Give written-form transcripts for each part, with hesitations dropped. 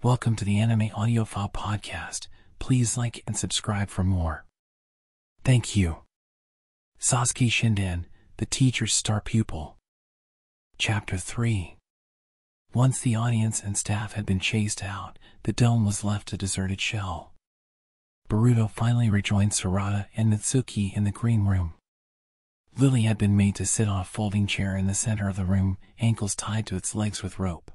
Welcome to the Anime Audiophile Podcast. Please like and subscribe for more. Thank you. Sasuke Shinden, the teacher's star pupil. Chapter 3. Once the audience and staff had been chased out, the dome was left a deserted shell. Boruto finally rejoined Sarada and Mitsuki in the green room. Lily had been made to sit on a folding chair in the center of the room, ankles tied to its legs with rope.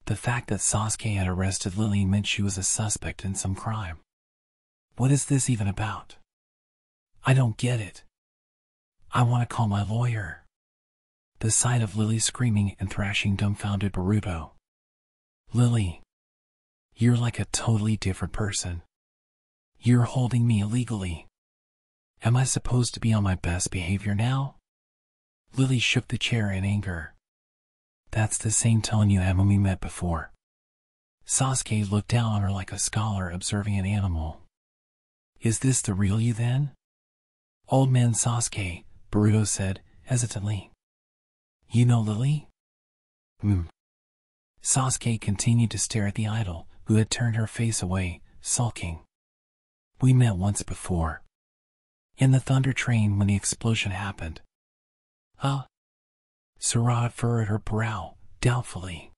The fact that Sasuke had arrested Lily meant she was a suspect in some crime. What is this even about? I don't get it. I want to call my lawyer. The sight of Lily screaming and thrashing dumbfounded Boruto. Lily, you're like a totally different person. You're holding me illegally. Am I supposed to be on my best behavior now? Lily shook the chair in anger. That's the same tone you had when we met before. Sasuke looked down on her like a scholar observing an animal. Is this the real you then? Old man Sasuke, Boruto said, hesitantly. You know Lily? Sasuke continued to stare at the idol, who had turned her face away, sulking. We met once before. In the thunder train when the explosion happened. Huh? Sarada furrowed her brow, doubtfully.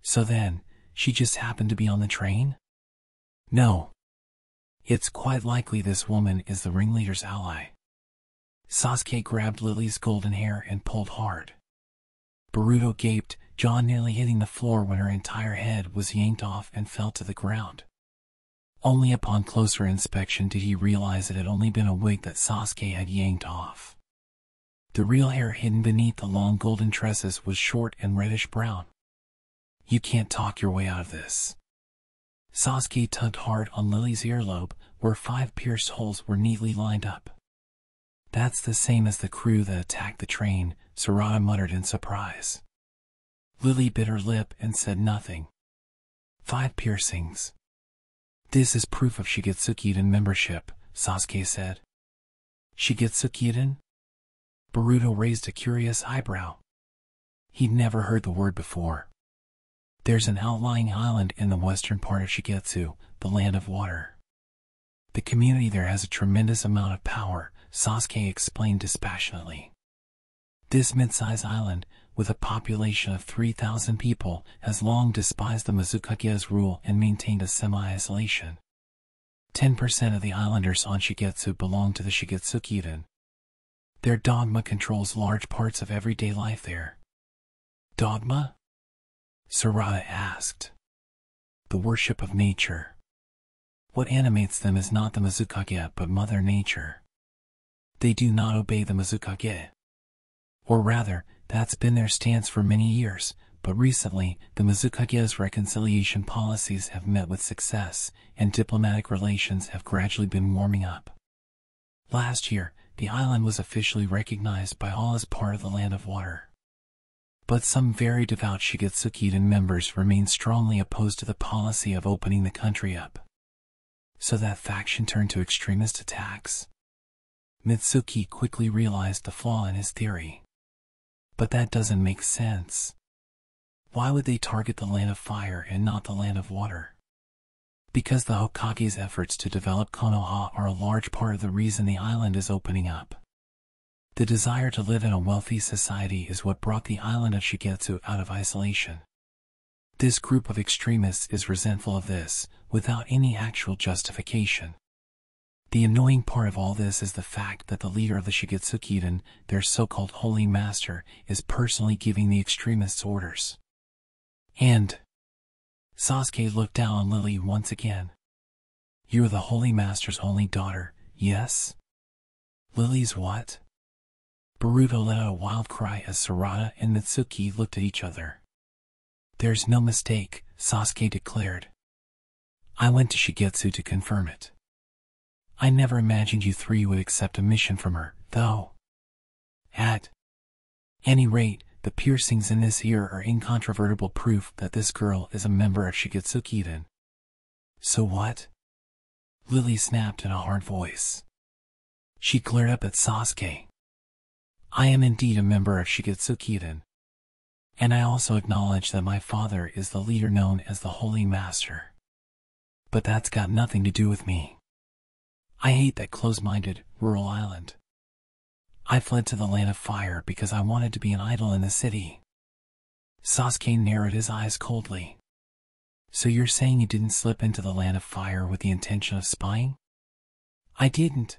So then, she just happened to be on the train? No. It's quite likely this woman is the ringleader's ally. Sasuke grabbed Lily's golden hair and pulled hard. Boruto gaped, jaw nearly hitting the floor when her entire head was yanked off and fell to the ground. Only upon closer inspection did he realize it had only been a wig that Sasuke had yanked off. The real hair hidden beneath the long golden tresses was short and reddish-brown. You can't talk your way out of this. Sasuke tugged hard on Lily's earlobe, where 5 pierced holes were neatly lined up. That's the same as the crew that attacked the train, Sarada muttered in surprise. Lily bit her lip and said nothing. 5 piercings. This is proof of Shigetsuki-den membership, Sasuke said. Shigetsuki-den? Boruto raised a curious eyebrow. He'd never heard the word before. There's an outlying island in the western part of Shigetsu, the land of water. The community there has a tremendous amount of power, Sasuke explained dispassionately. This mid-sized island, with a population of 3,000 people, has long despised the Mizukage's rule and maintained a semi-isolation. 10% of the islanders on Shigetsu belong to the Shigetsuki-den. Their dogma controls large parts of everyday life there. Dogma? Sarada asked. The worship of nature. What animates them is not the Mizukage but Mother Nature. They do not obey the Mizukage. Or rather, that's been their stance for many years, but recently, the Mizukage's reconciliation policies have met with success, and diplomatic relations have gradually been warming up. Last year, the island was officially recognized by all as part of the land of water. But some very devout Shigetsuki-den members remain strongly opposed to the policy of opening the country up. So that faction turned to extremist attacks. Mitsuki quickly realized the flaw in his theory. But that doesn't make sense. Why would they target the land of fire and not the land of water? Because the Hokage's efforts to develop Konoha are a large part of the reason the island is opening up. The desire to live in a wealthy society is what brought the island of Shigetsu out of isolation. This group of extremists is resentful of this, without any actual justification. The annoying part of all this is the fact that the leader of the Shigetsuki-den, their so-called holy master, is personally giving the extremists orders. And Sasuke looked down on Lily once again. You're the Holy Master's only daughter, yes? Lily's what? Boruto let out a wild cry as Sarada and Mitsuki looked at each other. There's no mistake, Sasuke declared. I went to Shigetsu to confirm it. I never imagined you 3 would accept a mission from her, though. At any rate, the piercings in this ear are incontrovertible proof that this girl is a member of Shigetsuki-den. So what? Lily snapped in a hard voice. She glared up at Sasuke. I am indeed a member of Shigetsuki-den. And I also acknowledge that my father is the leader known as the Holy Master. But that's got nothing to do with me. I hate that close-minded, rural island. I fled to the land of fire because I wanted to be an idol in the city. Sasuke narrowed his eyes coldly. So you're saying you didn't slip into the land of fire with the intention of spying? I didn't.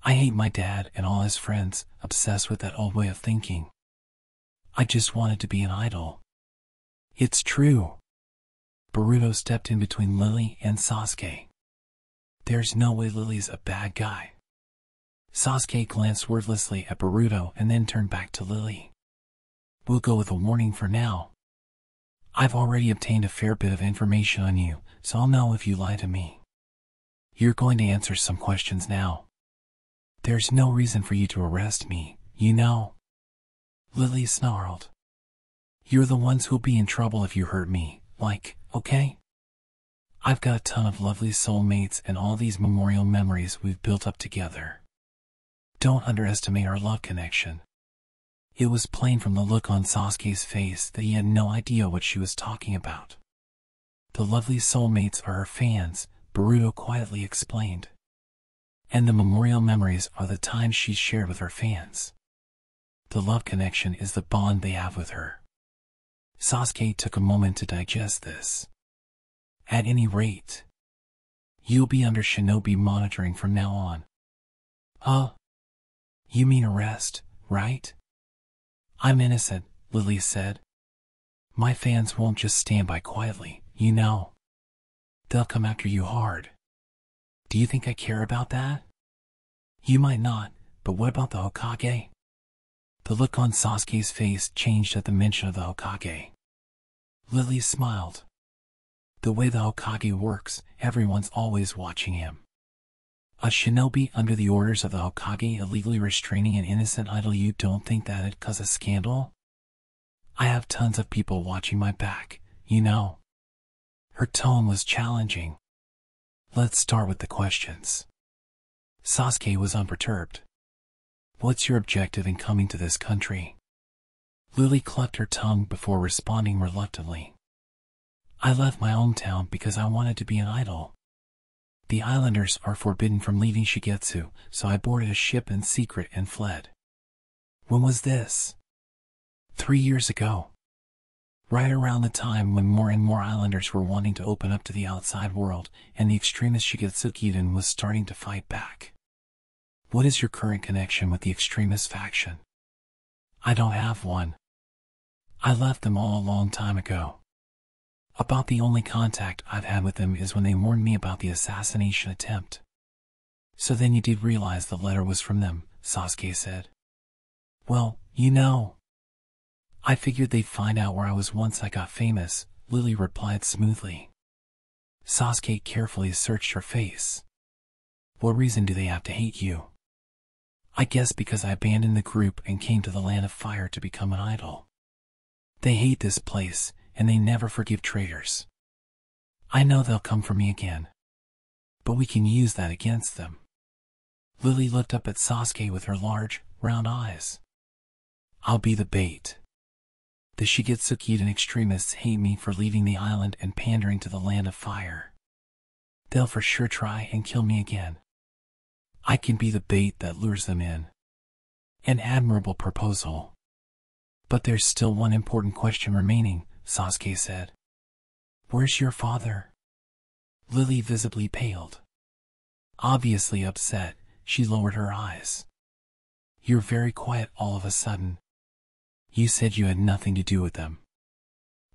I hate my dad and all his friends, obsessed with that old way of thinking. I just wanted to be an idol. It's true. Boruto stepped in between Lily and Sasuke. There's no way Lily's a bad guy. Sasuke glanced wordlessly at Boruto and then turned back to Lily. We'll go with a warning for now. I've already obtained a fair bit of information on you, so I'll know if you lie to me. You're going to answer some questions now. There's no reason for you to arrest me, you know. Lily snarled. You're the ones who'll be in trouble if you hurt me, okay? I've got a ton of lovely soulmates and all these memorial memories we've built up together. Don't underestimate our love connection. It was plain from the look on Sasuke's face that he had no idea what she was talking about. The lovely soulmates are her fans, Boruto quietly explained. And the memorial memories are the times she's shared with her fans. The love connection is the bond they have with her. Sasuke took a moment to digest this. At any rate, you'll be under shinobi monitoring from now on. Huh? You mean arrest, right? I'm innocent, Lily said. My fans won't just stand by quietly, you know. They'll come after you hard. Do you think I care about that? You might not, but what about the Hokage? The look on Sasuke's face changed at the mention of the Hokage. Lily smiled. The way the Hokage works, everyone's always watching him. A shinobi under the orders of the Hokage illegally restraining an innocent idol, you don't think that'd cause a scandal? I have tons of people watching my back, you know. Her tone was challenging. Let's start with the questions. Sasuke was unperturbed. What's your objective in coming to this country? Lily clucked her tongue before responding reluctantly. I left my hometown because I wanted to be an idol. The islanders are forbidden from leaving Shigetsu, so I boarded a ship in secret and fled. When was this? 3 years ago. Right around the time when more and more islanders were wanting to open up to the outside world, and the extremist Shigetsu was starting to fight back. What is your current connection with the extremist faction? I don't have one. I left them all a long time ago. About the only contact I've had with them is when they warned me about the assassination attempt. So then you did realize the letter was from them, Sasuke said. Well, you know. I figured they'd find out where I was once I got famous, Lily replied smoothly. Sasuke carefully searched her face. What reason do they have to hate you? I guess because I abandoned the group and came to the land of fire to become an idol. They hate this place, and they never forgive traitors. I know they'll come for me again. But we can use that against them. Lily looked up at Sasuke with her large, round eyes. I'll be the bait. The Shigetsukidan extremists hate me for leaving the island and pandering to the land of fire. They'll for sure try and kill me again. I can be the bait that lures them in. An admirable proposal. But there's still one important question remaining, Sasuke said. Where's your father? Lily visibly paled. Obviously upset, she lowered her eyes. You're very quiet all of a sudden. You said you had nothing to do with them.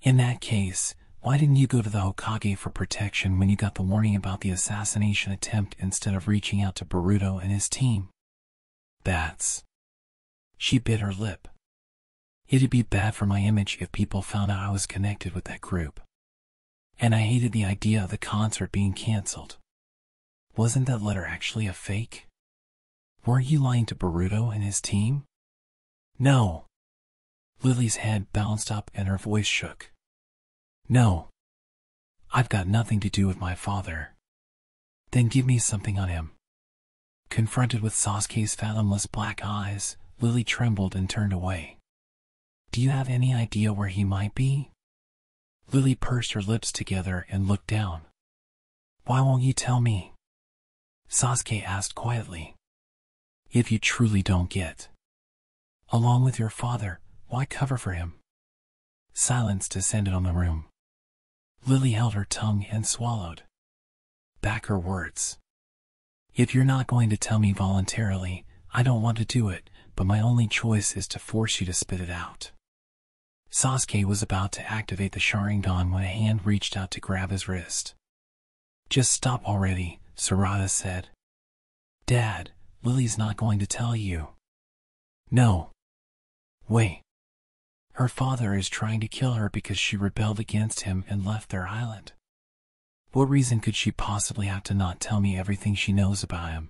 In that case, why didn't you go to the Hokage for protection when you got the warning about the assassination attempt instead of reaching out to Boruto and his team? She bit her lip. It'd be bad for my image if people found out I was connected with that group. And I hated the idea of the concert being cancelled. Wasn't that letter actually a fake? Weren't you lying to Boruto and his team? No. Lily's head bounced up and her voice shook. No. I've got nothing to do with my father. Then give me something on him. Confronted with Sasuke's fathomless black eyes, Lily trembled and turned away. Do you have any idea where he might be? Lily pursed her lips together and looked down. Why won't you tell me? Sasuke asked quietly. If you truly don't get along with your father, why cover for him? Silence descended on the room. Lily held her tongue and swallowed back her words. If you're not going to tell me voluntarily, I don't want to do it, but my only choice is to force you to spit it out. Sasuke was about to activate the Sharingan when a hand reached out to grab his wrist. Just stop already, Sarada said. Dad, Lily's not going to tell you. No. Wait. Her father is trying to kill her because she rebelled against him and left their island. What reason could she possibly have to not tell me everything she knows about him?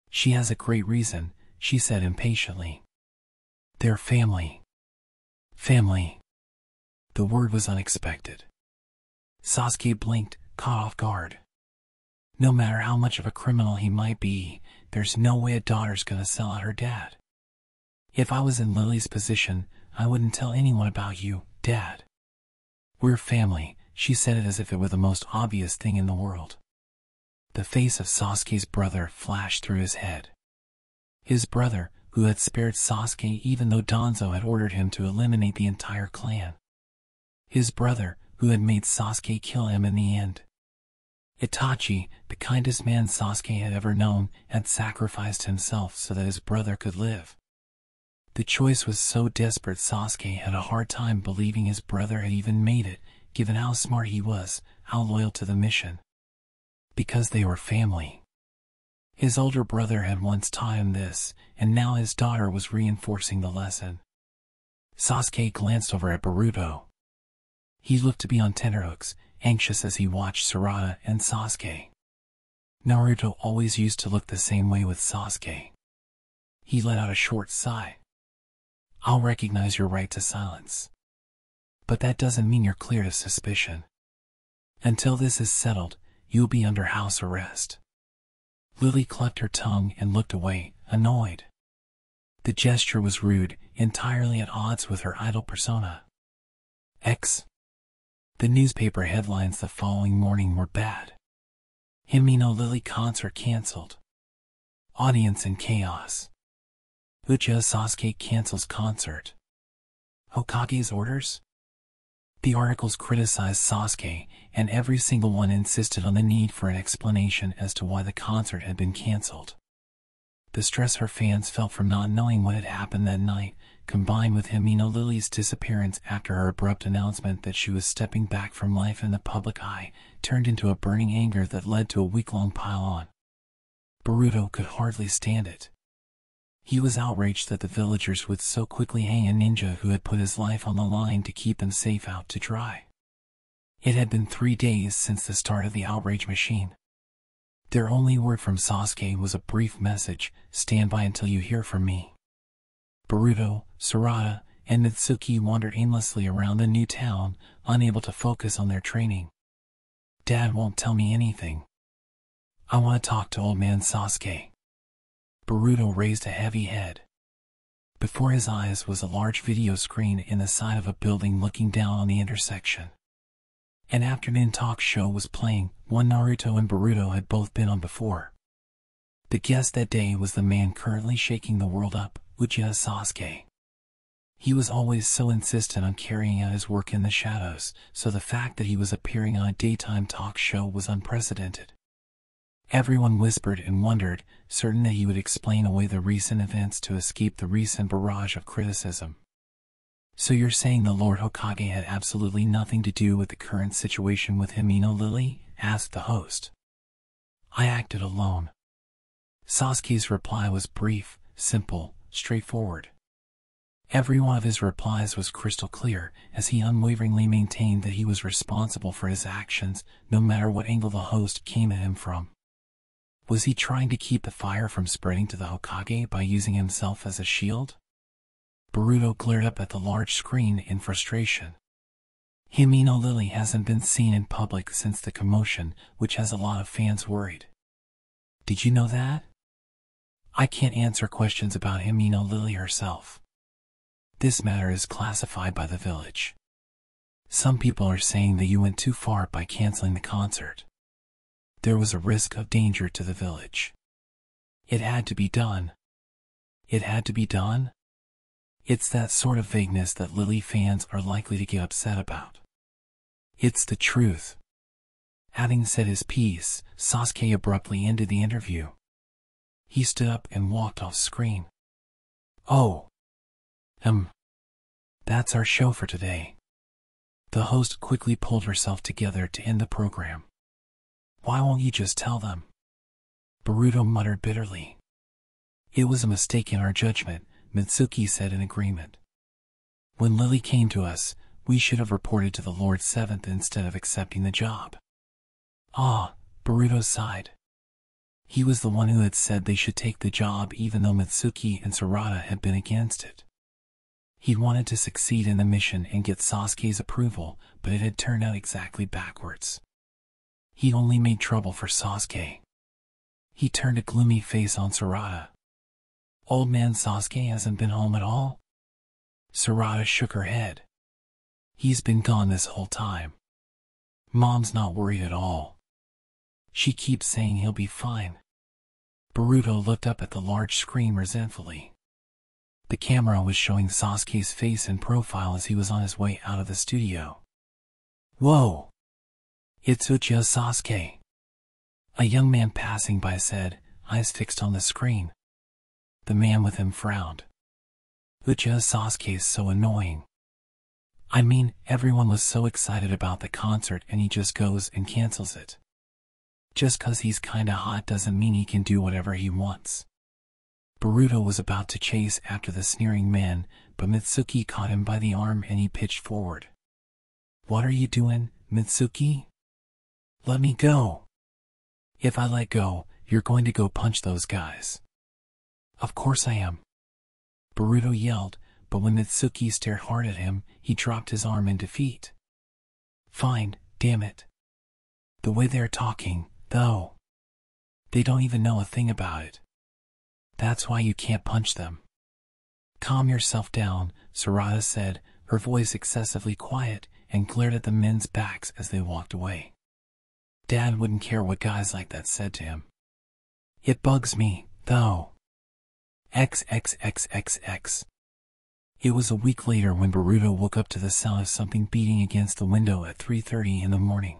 She has a great reason, she said impatiently. They're family. Family. The word was unexpected. Sasuke blinked, caught off guard. No matter how much of a criminal he might be, there's no way a daughter's gonna sell out her dad. If I was in Lily's position, I wouldn't tell anyone about you, Dad. We're family, she said it as if it were the most obvious thing in the world. The face of Sasuke's brother flashed through his head. His brother, who had spared Sasuke even though Danzo had ordered him to eliminate the entire clan. His brother, who had made Sasuke kill him in the end. Itachi, the kindest man Sasuke had ever known, had sacrificed himself so that his brother could live. The choice was so desperate Sasuke had a hard time believing his brother had even made it, given how smart he was, how loyal to the mission. Because they were family. His older brother had once taught him this, and now his daughter was reinforcing the lesson. Sasuke glanced over at Boruto. He looked to be on tenterhooks, anxious as he watched Sarada and Sasuke. Naruto always used to look the same way with Sasuke. He let out a short sigh. I'll recognize your right to silence. But that doesn't mean you're clear of suspicion. Until this is settled, you'll be under house arrest. Lily clucked her tongue and looked away, annoyed. The gesture was rude, entirely at odds with her idol persona. X. The newspaper headlines the following morning were bad. Himino Lily concert cancelled. Audience in chaos. Uchiha Sasuke cancels concert. Hokage's orders? The articles criticized Sasuke, and every single one insisted on the need for an explanation as to why the concert had been cancelled. The stress her fans felt from not knowing what had happened that night, combined with Himino Lily's disappearance after her abrupt announcement that she was stepping back from life in the public eye, turned into a burning anger that led to a week-long pile-on. Boruto could hardly stand it. He was outraged that the villagers would so quickly hang a ninja who had put his life on the line to keep them safe out to dry. It had been 3 days since the start of the outrage machine. Their only word from Sasuke was a brief message, stand by until you hear from me. Boruto, Sarada, and Natsuki wandered aimlessly around the new town, unable to focus on their training. Dad won't tell me anything. I want to talk to old man Sasuke. Boruto raised a heavy head. Before his eyes was a large video screen in the side of a building looking down on the intersection. An afternoon talk show was playing, one Naruto and Boruto had both been on before. The guest that day was the man currently shaking the world up, Uchiha Sasuke. He was always so insistent on carrying out his work in the shadows, so the fact that he was appearing on a daytime talk show was unprecedented. Everyone whispered and wondered, certain that he would explain away the recent events to escape the recent barrage of criticism. So you're saying the Lord Hokage had absolutely nothing to do with the current situation with Himino Lily? Asked the host. I acted alone. Sasuke's reply was brief, simple, straightforward. Every one of his replies was crystal clear, as he unwaveringly maintained that he was responsible for his actions, no matter what angle the host came at him from. Was he trying to keep the fire from spreading to the Hokage by using himself as a shield? Boruto glared up at the large screen in frustration. Himino Lily hasn't been seen in public since the commotion, which has a lot of fans worried. Did you know that? I can't answer questions about Himino Lily herself. This matter is classified by the village. Some people are saying that you went too far by canceling the concert. There was a risk of danger to the village. It had to be done. It had to be done? It's that sort of vagueness that Lily fans are likely to get upset about. It's the truth. Having said his piece, Sasuke abruptly ended the interview. He stood up and walked off screen. Oh. That's our show for today. The host quickly pulled herself together to end the program. Why won't you just tell them? Boruto muttered bitterly. It was a mistake in our judgment, Mitsuki said in agreement. When Lily came to us, we should have reported to the Lord 7th instead of accepting the job. Ah, Boruto sighed. He was the one who had said they should take the job even though Mitsuki and Sarada had been against it. He wanted to succeed in the mission and get Sasuke's approval, but it had turned out exactly backwards. He only made trouble for Sasuke. He turned a gloomy face on Sarada. Old man Sasuke hasn't been home at all? Sarada shook her head. He's been gone this whole time. Mom's not worried at all. She keeps saying he'll be fine. Boruto looked up at the large screen resentfully. The camera was showing Sasuke's face in profile as he was on his way out of the studio. Whoa! It's Uchiha Sasuke. A young man passing by said, eyes fixed on the screen. The man with him frowned. Uchiha Sasuke is so annoying. I mean, everyone was so excited about the concert and he just goes and cancels it. Just 'cause he's kinda hot doesn't mean he can do whatever he wants. Boruto was about to chase after the sneering man, but Mitsuki caught him by the arm and he pitched forward. What are you doing, Mitsuki? Let me go. If I let go, you're going to go punch those guys. Of course I am. Boruto yelled, but when Mitsuki stared hard at him, he dropped his arm in defeat. Fine, damn it. The way they're talking, though. They don't even know a thing about it. That's why you can't punch them. Calm yourself down, Sarada said, her voice excessively quiet, and glared at the men's backs as they walked away. Dad wouldn't care what guys like that said to him. It bugs me, though. XXXXX. It was a week later when Boruto woke up to the sound of something beating against the window at 3:30 in the morning.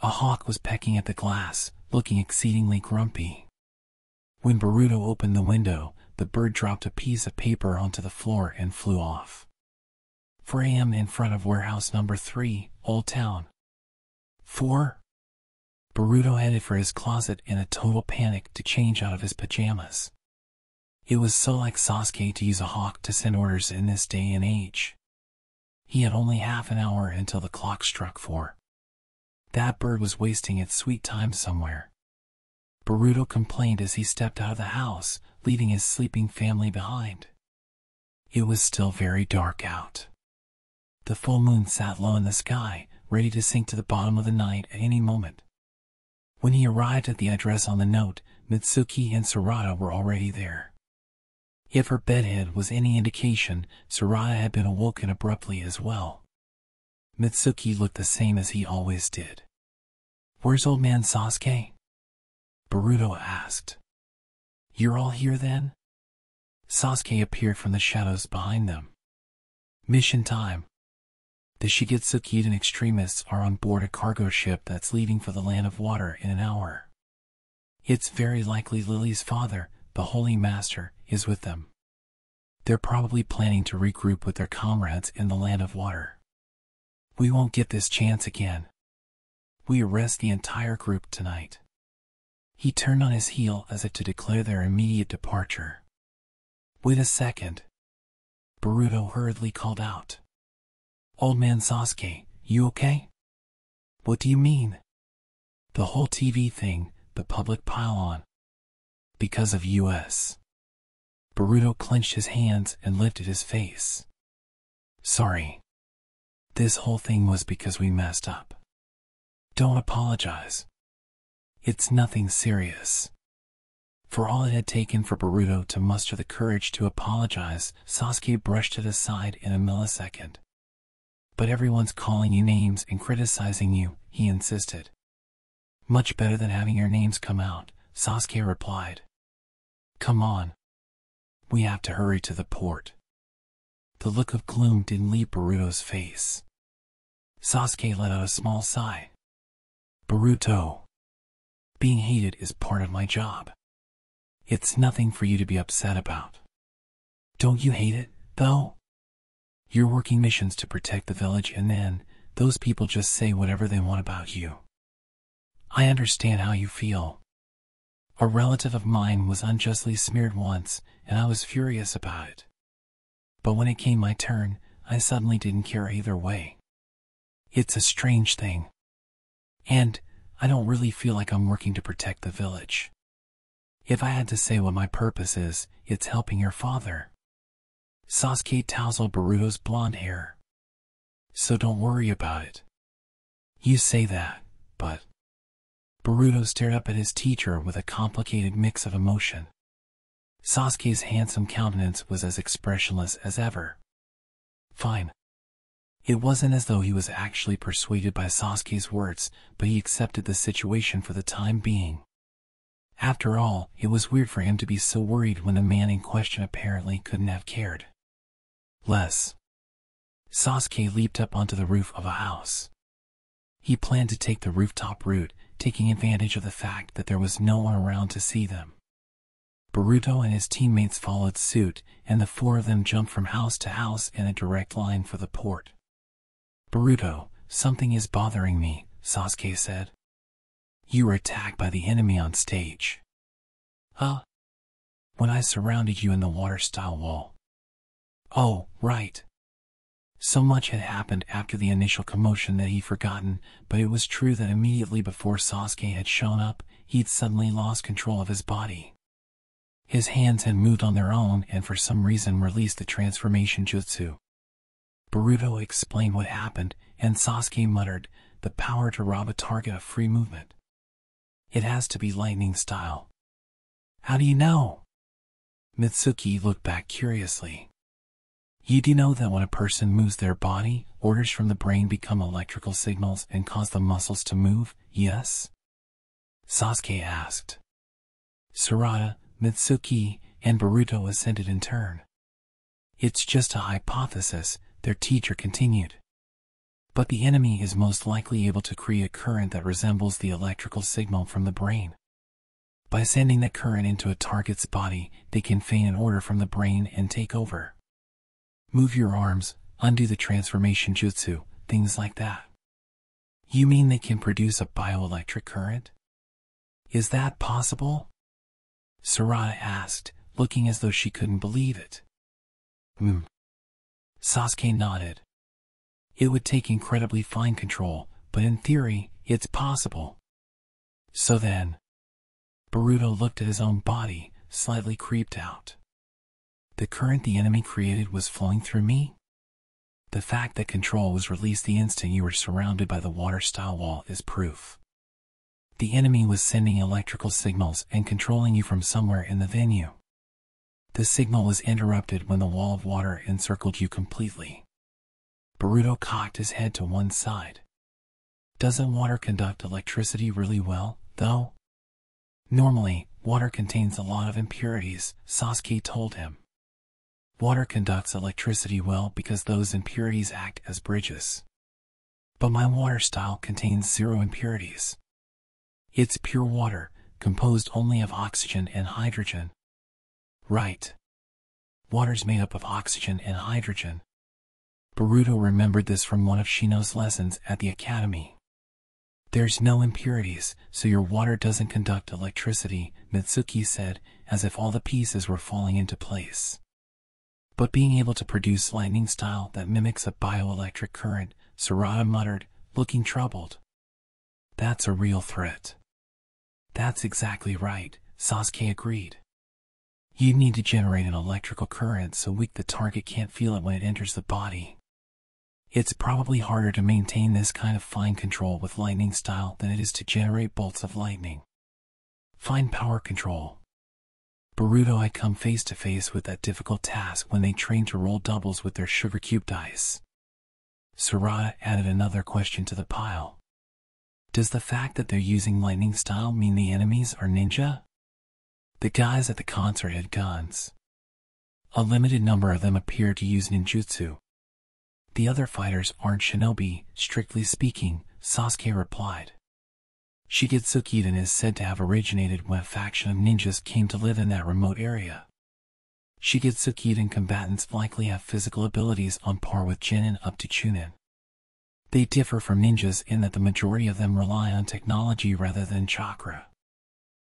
A hawk was pecking at the glass, looking exceedingly grumpy. When Boruto opened the window, the bird dropped a piece of paper onto the floor and flew off. 4 a.m. in front of warehouse number 3, Old Town. 4? Boruto headed for his closet in a total panic to change out of his pajamas. It was so like Sasuke to use a hawk to send orders in this day and age. He had only half an hour until the clock struck 4. That bird was wasting its sweet time somewhere. Boruto complained as he stepped out of the house, leaving his sleeping family behind. It was still very dark out. The full moon sat low in the sky, ready to sink to the bottom of the night at any moment. When he arrived at the address on the note, Mitsuki and Sarada were already there. If her bedhead was any indication, Sarada had been awoken abruptly as well. Mitsuki looked the same as he always did. Where's old man Sasuke? Boruto asked. You're all here then? Sasuke appeared from the shadows behind them. Mission time. The Shigetsuki and extremists are on board a cargo ship that's leaving for the land of water in an hour. It's very likely Lily's father, the Holy Master, is with them. They're probably planning to regroup with their comrades in the land of water. We won't get this chance again. We arrest the entire group tonight. He turned on his heel as if to declare their immediate departure. Wait a second. Boruto hurriedly called out. Old man Sasuke, you okay? What do you mean? The whole TV thing, the public pile-on. Because of US. Boruto clenched his hands and lifted his face. Sorry. This whole thing was because we messed up. Don't apologize. It's nothing serious. For all it had taken for Boruto to muster the courage to apologize, Sasuke brushed it aside in a millisecond. But everyone's calling you names and criticizing you, he insisted. Much better than having your names come out, Sasuke replied. Come on. We have to hurry to the port. The look of gloom didn't leave Boruto's face. Sasuke let out a small sigh. Boruto. Being hated is part of my job. It's nothing for you to be upset about. Don't you hate it, though? You're working missions to protect the village and then, those people just say whatever they want about you. I understand how you feel. A relative of mine was unjustly smeared once, and I was furious about it. But when it came my turn, I suddenly didn't care either way. It's a strange thing. And, I don't really feel like I'm working to protect the village. If I had to say what my purpose is, it's helping your father. Sasuke tousled Boruto's blonde hair. So don't worry about it. You say that, but... Boruto stared up at his teacher with a complicated mix of emotion. Sasuke's handsome countenance was as expressionless as ever. Fine. It wasn't as though he was actually persuaded by Sasuke's words, but he accepted the situation for the time being. After all, it was weird for him to be so worried when the man in question apparently couldn't have cared less. Sasuke leaped up onto the roof of a house. He planned to take the rooftop route, taking advantage of the fact that there was no one around to see them. Boruto and his teammates followed suit, and the four of them jumped from house to house in a direct line for the port. Boruto, something is bothering me, Sasuke said. You were attacked by the enemy on stage. Huh? When I surrounded you in the water-style wall. Oh, right. So much had happened after the initial commotion that he'd forgotten, but it was true that immediately before Sasuke had shown up, he'd suddenly lost control of his body. His hands had moved on their own and for some reason released the transformation jutsu. Boruto explained what happened, and Sasuke muttered, the power to rob a target of free movement. It has to be lightning style. How do you know? Mitsuki looked back curiously. You do know that when a person moves their body, orders from the brain become electrical signals and cause the muscles to move, yes? Sasuke asked. Sarada, Mitsuki, and Boruto assented in turn. It's just a hypothesis, their teacher continued. But the enemy is most likely able to create a current that resembles the electrical signal from the brain. By sending that current into a target's body, they can feign an order from the brain and take over. Move your arms, undo the transformation jutsu, things like that. You mean they can produce a bioelectric current? Is that possible? Sarada asked, looking as though she couldn't believe it. Sasuke nodded. It would take incredibly fine control, but in theory, it's possible. So then... Boruto looked at his own body, slightly creeped out. The current the enemy created was flowing through me? The fact that control was released the instant you were surrounded by the water-style wall is proof. The enemy was sending electrical signals and controlling you from somewhere in the venue. The signal was interrupted when the wall of water encircled you completely. Boruto cocked his head to one side. Doesn't water conduct electricity really well, though? Normally, water contains a lot of impurities, Sasuke told him. Water conducts electricity well because those impurities act as bridges. But my water style contains 0 impurities. It's pure water, composed only of oxygen and hydrogen. Right. Water's made up of oxygen and hydrogen. Boruto remembered this from one of Shino's lessons at the academy. There's no impurities, so your water doesn't conduct electricity, Mitsuki said, as if all the pieces were falling into place. But being able to produce lightning style that mimics a bioelectric current, Sarada muttered, looking troubled. That's a real threat. That's exactly right, Sasuke agreed. You need to generate an electrical current so weak the target can't feel it when it enters the body. It's probably harder to maintain this kind of fine control with lightning style than it is to generate bolts of lightning. Fine power control. Boruto had come face to face with that difficult task when they trained to roll doubles with their sugar cube dice. Sarada added another question to the pile. Does the fact that they're using lightning style mean the enemies are ninja? The guys at the concert had guns. A limited number of them appeared to use ninjutsu. The other fighters aren't shinobi, strictly speaking, Sasuke replied. Shigetsu Shinden is said to have originated when a faction of ninjas came to live in that remote area. Shigetsu Shinden combatants likely have physical abilities on par with Chunin up to Chunin. They differ from ninjas in that the majority of them rely on technology rather than chakra.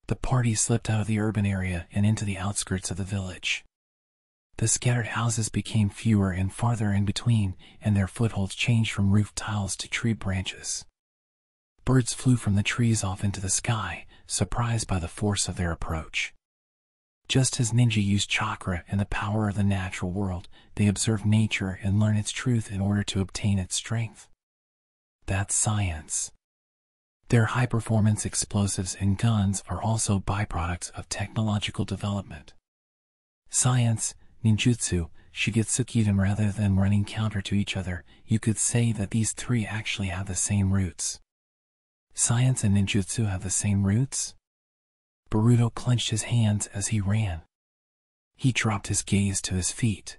The party slipped out of the urban area and into the outskirts of the village. The scattered houses became fewer and farther in between, and their footholds changed from roof tiles to tree branches. Birds flew from the trees off into the sky, surprised by the force of their approach. Just as ninja use chakra and the power of the natural world, they observe nature and learn its truth in order to obtain its strength. That's science. Their high-performance explosives and guns are also byproducts of technological development. Science, ninjutsu, Shigetsu Shinden. Rather than running counter to each other, you could say that these three actually have the same roots. Science and ninjutsu have the same roots? Boruto clenched his hands as he ran. He dropped his gaze to his feet.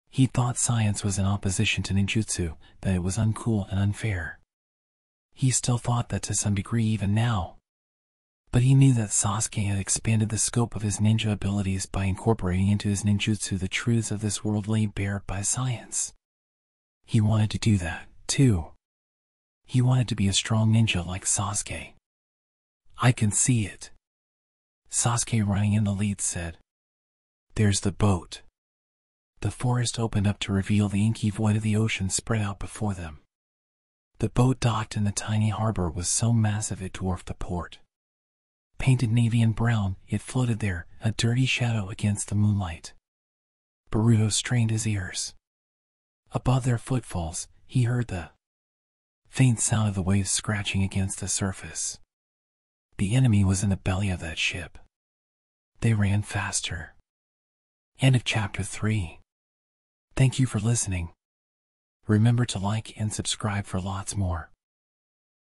He thought science was in opposition to ninjutsu, that it was uncool and unfair. He still thought that to some degree even now. But he knew that Sasuke had expanded the scope of his ninja abilities by incorporating into his ninjutsu the truths of this world laid bare by science. He wanted to do that, too. He wanted to be a strong ninja like Sasuke. I can see it. Sasuke, running in the lead, said. There's the boat. The forest opened up to reveal the inky void of the ocean spread out before them. The boat docked in the tiny harbor was so massive it dwarfed the port. Painted navy and brown, it floated there, a dirty shadow against the moonlight. Boruto strained his ears. Above their footfalls, he heard the faint sound of the waves scratching against the surface. The enemy was in the belly of that ship. They ran faster. End of Chapter 3. Thank you for listening. Remember to like and subscribe for lots more.